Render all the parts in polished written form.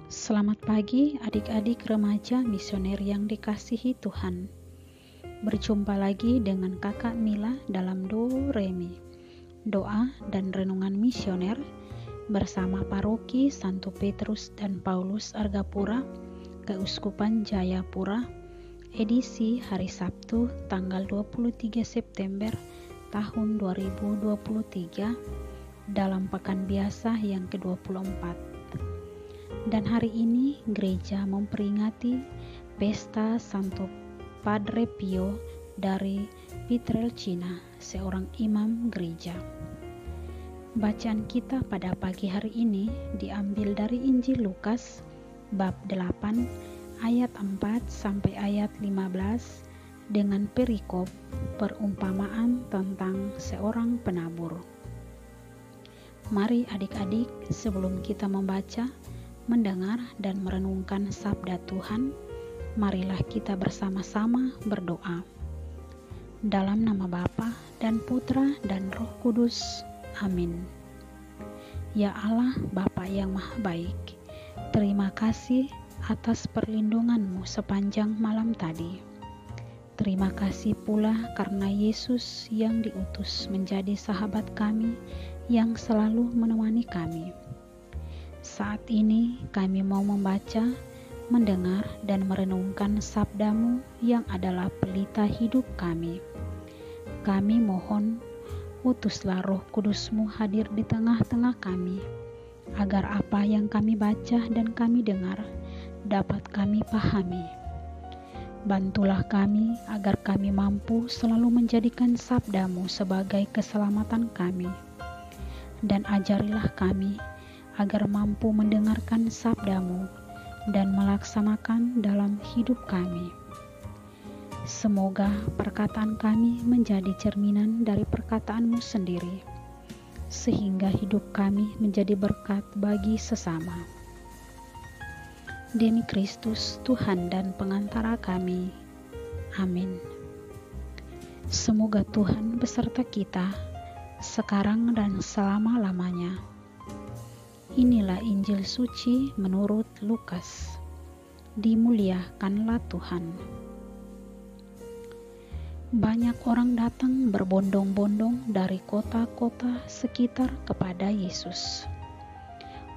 Selamat pagi adik-adik remaja misioner yang dikasihi Tuhan. Berjumpa lagi dengan kakak Mila dalam Do Re Mi, doa dan renungan misioner bersama Paroki Santo Petrus dan Paulus Argapura, Keuskupan Jayapura, edisi hari Sabtu tanggal 23 September tahun 2023 dalam pekan biasa yang ke-24. Dan hari ini gereja memperingati pesta Santo Padre Pio dari Pietrelcina, seorang imam gereja. Bacaan kita pada pagi hari ini diambil dari Injil Lukas bab 8 ayat 4 sampai ayat 15 dengan perikop perumpamaan tentang seorang penabur. Mari adik-adik, sebelum kita membaca, mendengar dan merenungkan sabda Tuhan, marilah kita bersama-sama berdoa. Dalam nama Bapa dan Putra dan Roh Kudus. Amin. Ya Allah, Bapa yang Maha Baik, terima kasih atas perlindungan-Mu sepanjang malam tadi. Terima kasih pula karena Yesus yang diutus menjadi sahabat kami yang selalu menemani kami. Saat ini kami mau membaca, mendengar, dan merenungkan sabda-Mu yang adalah pelita hidup kami. Kami mohon, utuslah Roh Kudus-Mu hadir di tengah-tengah kami, agar apa yang kami baca dan kami dengar dapat kami pahami. Bantulah kami agar kami mampu selalu menjadikan sabda-Mu sebagai keselamatan kami. Dan ajarilah kami agar mampu mendengarkan sabda-Mu dan melaksanakan dalam hidup kami. Semoga perkataan kami menjadi cerminan dari perkataan-Mu sendiri, sehingga hidup kami menjadi berkat bagi sesama. Demi Kristus, Tuhan dan pengantara kami. Amin. Semoga Tuhan beserta kita, sekarang dan selama-lamanya. Inilah Injil suci menurut Lukas. Dimuliakanlah Tuhan. Banyak orang datang berbondong-bondong dari kota-kota sekitar kepada Yesus.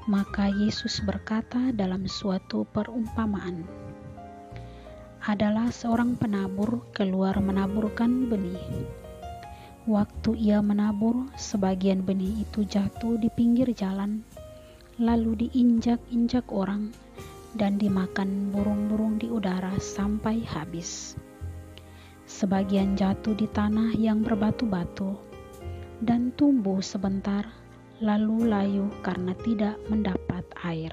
Maka Yesus berkata dalam suatu perumpamaan, adalah seorang penabur keluar menaburkan benih. Waktu ia menabur, sebagian benih itu jatuh di pinggir jalan, lalu diinjak-injak orang dan dimakan burung-burung di udara sampai habis. Sebagian jatuh di tanah yang berbatu-batu dan tumbuh sebentar, lalu layu karena tidak mendapat air.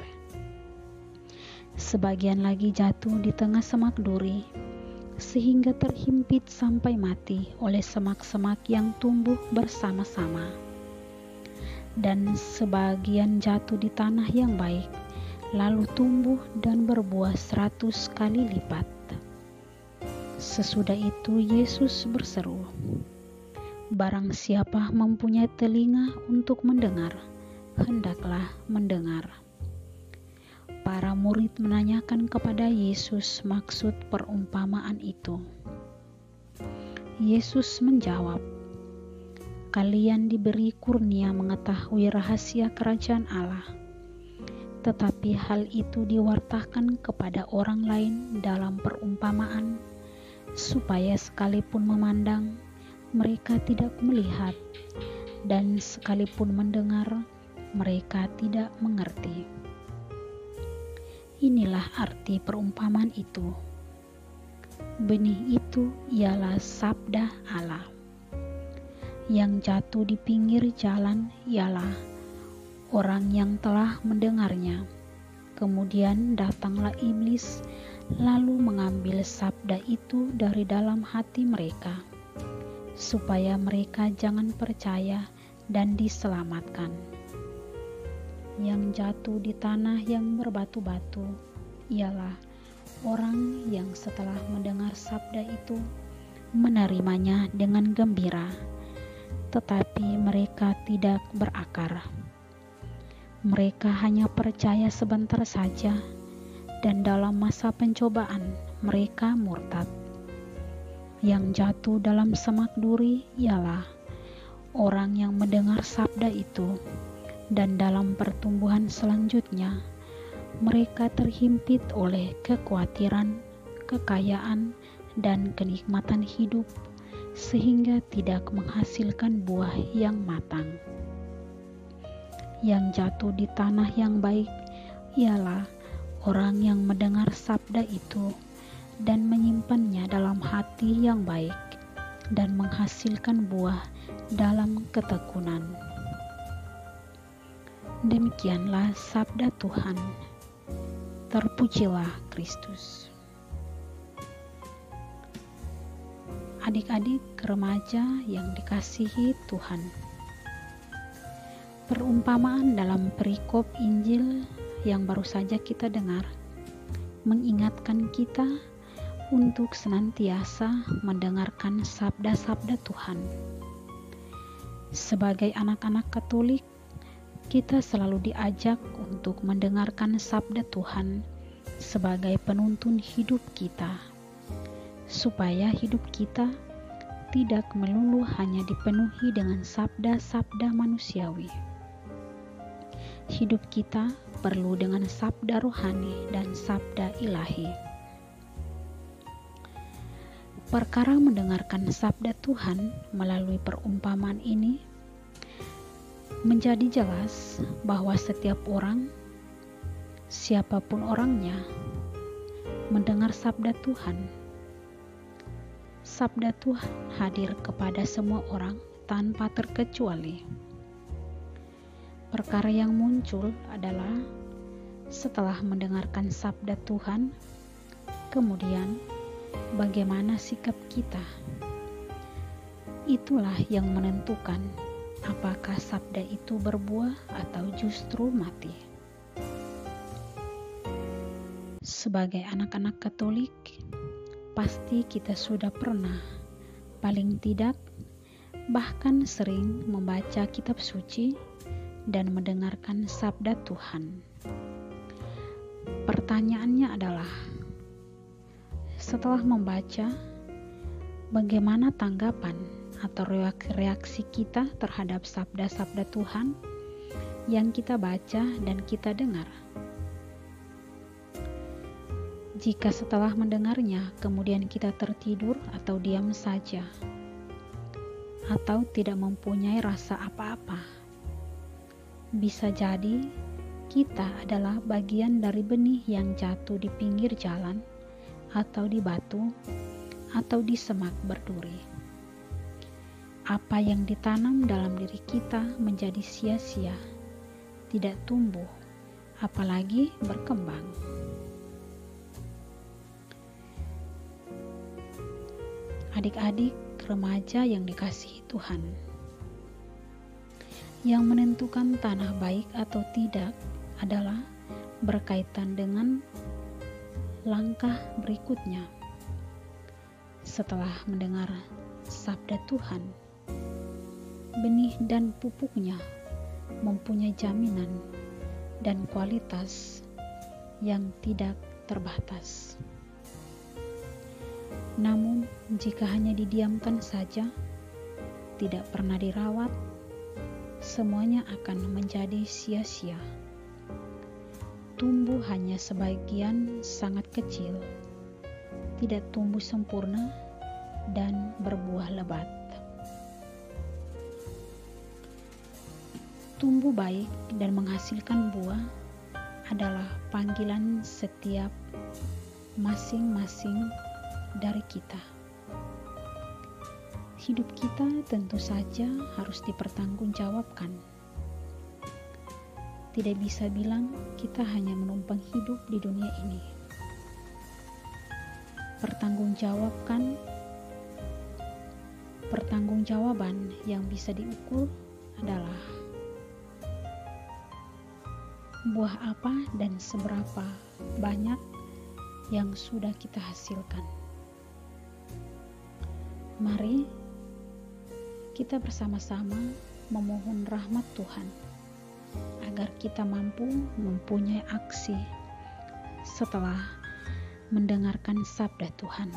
Sebagian lagi jatuh di tengah semak duri, sehingga terhimpit sampai mati oleh semak-semak yang tumbuh bersama-sama. Dan sebagian jatuh di tanah yang baik, lalu tumbuh dan berbuah 100 kali lipat. Sesudah itu Yesus berseru, barang siapa mempunyai telinga untuk mendengar, hendaklah mendengar. Para murid menanyakan kepada Yesus maksud perumpamaan itu. Yesus menjawab, kalian diberi kurnia mengetahui rahasia kerajaan Allah, tetapi hal itu diwartakan kepada orang lain dalam perumpamaan, supaya sekalipun memandang, mereka tidak melihat, dan sekalipun mendengar, mereka tidak mengerti. Inilah arti perumpamaan itu. Benih itu ialah sabda Allah. Yang jatuh di pinggir jalan ialah orang yang telah mendengarnya. Kemudian datanglah iblis, lalu mengambil sabda itu dari dalam hati mereka, supaya mereka jangan percaya dan diselamatkan. Yang jatuh di tanah yang berbatu-batu ialah orang yang setelah mendengar sabda itu menerimanya dengan gembira, tetapi mereka tidak berakar. mereka hanya percaya sebentar saja, dan dalam masa pencobaan mereka murtad. Yang jatuh dalam semak duri ialah orang yang mendengar sabda itu, dan dalam pertumbuhan selanjutnya mereka terhimpit oleh kekhawatiran, kekayaan, dan kenikmatan hidup, sehingga tidak menghasilkan buah yang matang. Yang jatuh di tanah yang baik ialah orang yang mendengar sabda itu dan menyimpannya dalam hati yang baik dan menghasilkan buah dalam ketekunan. Demikianlah sabda Tuhan. Terpujilah Kristus. Adik-adik remaja yang dikasihi Tuhan, perumpamaan dalam perikop Injil yang baru saja kita dengar mengingatkan kita untuk senantiasa mendengarkan sabda-sabda Tuhan. Sebagai anak-anak Katolik, kita selalu diajak untuk mendengarkan sabda Tuhan sebagai penuntun hidup kita, supaya hidup kita tidak melulu hanya dipenuhi dengan sabda-sabda manusiawi. Hidup kita perlu dengan sabda rohani dan sabda ilahi. Perkara mendengarkan sabda Tuhan melalui perumpamaan ini menjadi jelas bahwa setiap orang, siapapun orangnya, mendengar sabda Tuhan. Sabda Tuhan hadir kepada semua orang tanpa terkecuali. Perkara yang muncul adalah setelah mendengarkan sabda Tuhan, kemudian bagaimana sikap kita. Itulah yang menentukan apakah sabda itu berbuah atau justru mati. Sebagai anak-anak Katolik, pasti kita sudah pernah, paling tidak, bahkan sering membaca kitab suci dan mendengarkan sabda Tuhan. Pertanyaannya adalah, setelah membaca, bagaimana tanggapan atau reaksi kita terhadap sabda-sabda Tuhan yang kita baca dan kita dengar? Jika setelah mendengarnya kemudian kita tertidur atau diam saja, atau tidak mempunyai rasa apa-apa, bisa jadi kita adalah bagian dari benih yang jatuh di pinggir jalan, atau di batu, atau di semak berduri. Apa yang ditanam dalam diri kita menjadi sia-sia, tidak tumbuh, apalagi berkembang. Adik-adik remaja yang dikasihi Tuhan, yang menentukan tanah baik atau tidak adalah berkaitan dengan langkah berikutnya. Setelah mendengar sabda Tuhan, benih dan pupuknya mempunyai jaminan dan kualitas yang tidak terbatas. Namun, jika hanya didiamkan saja, tidak pernah dirawat, semuanya akan menjadi sia-sia. Tumbuh hanya sebagian sangat kecil, tidak tumbuh sempurna, dan berbuah lebat. Tumbuh baik dan menghasilkan buah adalah panggilan setiap masing-masing dari kita. Hidup kita tentu saja harus dipertanggungjawabkan. Tidak bisa bilang kita hanya menumpang hidup di dunia ini. Pertanggungjawaban yang bisa diukur adalah buah apa dan seberapa banyak yang sudah kita hasilkan. Mari kita bersama-sama memohon rahmat Tuhan agar kita mampu mempunyai aksi setelah mendengarkan sabda Tuhan.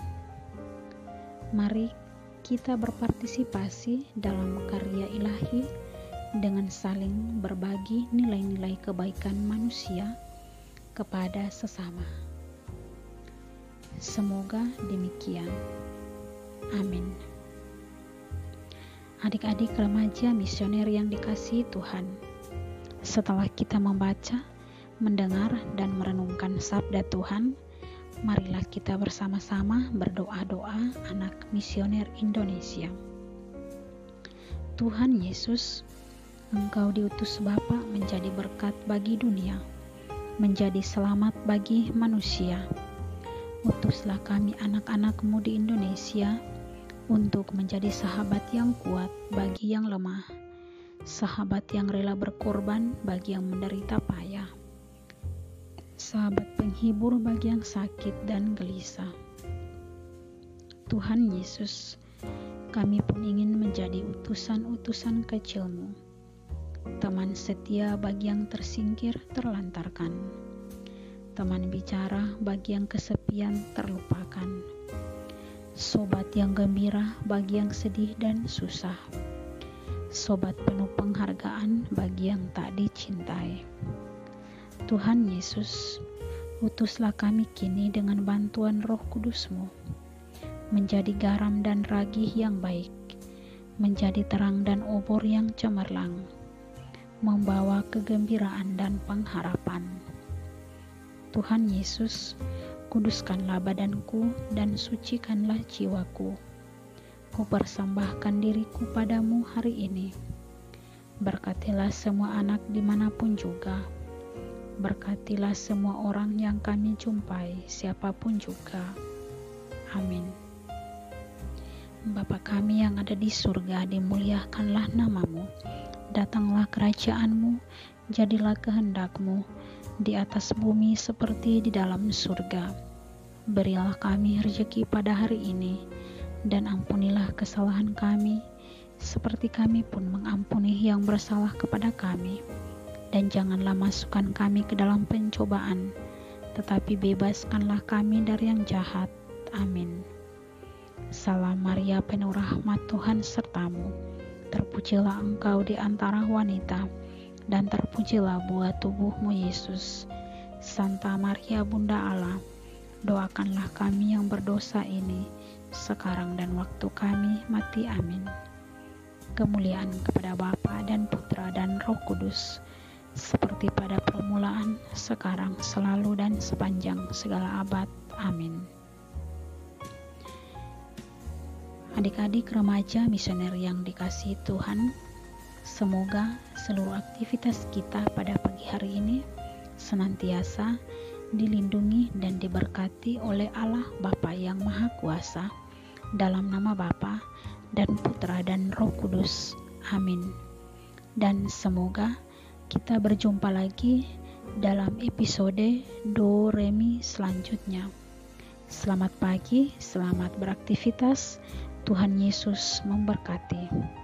Mari kita berpartisipasi dalam karya ilahi dengan saling berbagi nilai-nilai kebaikan manusia kepada sesama. Semoga demikian. Amin. Adik-adik remaja misioner yang dikasihi Tuhan, setelah kita membaca, mendengar, dan merenungkan sabda Tuhan, marilah kita bersama-sama berdoa-doa anak misioner Indonesia. Tuhan Yesus, Engkau diutus Bapa menjadi berkat bagi dunia, menjadi selamat bagi manusia. Utuslah kami anak-anak-Mu di Indonesia untuk menjadi sahabat yang kuat bagi yang lemah, sahabat yang rela berkorban bagi yang menderita payah, sahabat penghibur bagi yang sakit dan gelisah. Tuhan Yesus, kami pun ingin menjadi utusan-utusan kecil-Mu, teman setia bagi yang tersingkir terlantarkan, teman bicara bagi yang kesepian terlupakan, sobat yang gembira bagi yang sedih dan susah, sobat penuh penghargaan bagi yang tak dicintai. Tuhan Yesus, utuslah kami kini dengan bantuan Roh Kudus-Mu, menjadi garam dan ragih yang baik, menjadi terang dan obor yang cemerlang, membawa kegembiraan dan pengharapan. Tuhan Yesus, kuduskanlah badanku dan sucikanlah jiwaku. Ku persembahkan diriku padamu hari ini. Berkatilah semua anak dimanapun juga. Berkatilah semua orang yang kami jumpai, siapapun juga. Amin. Bapa kami yang ada di surga, dimuliakanlah nama-Mu. Datanglah kerajaan-Mu, jadilah kehendak-Mu di atas bumi seperti di dalam surga. Berilah kami rezeki pada hari ini, dan ampunilah kesalahan kami, seperti kami pun mengampuni yang bersalah kepada kami. Dan janganlah masukkan kami ke dalam pencobaan, tetapi bebaskanlah kami dari yang jahat. Amin. Salam Maria, penuh rahmat, Tuhan sertamu. Terpujilah engkau di antara wanita, dan terpujilah buah tubuhmu Yesus. Santa Maria Bunda Allah, doakanlah kami yang berdosa ini, sekarang dan waktu kami mati. Amin. Kemuliaan kepada Bapa dan Putra dan Roh Kudus, seperti pada permulaan, sekarang, selalu, dan sepanjang segala abad. Amin. Adik-adik remaja misioner yang dikasihi Tuhan, semoga seluruh aktivitas kita pada pagi hari ini senantiasa dilindungi dan diberkati oleh Allah Bapa yang Maha Kuasa, dalam nama Bapa dan Putra dan Roh Kudus. Amin. Dan semoga kita berjumpa lagi dalam episode Do Re Mi selanjutnya. Selamat pagi, selamat beraktivitas. Tuhan Yesus memberkati.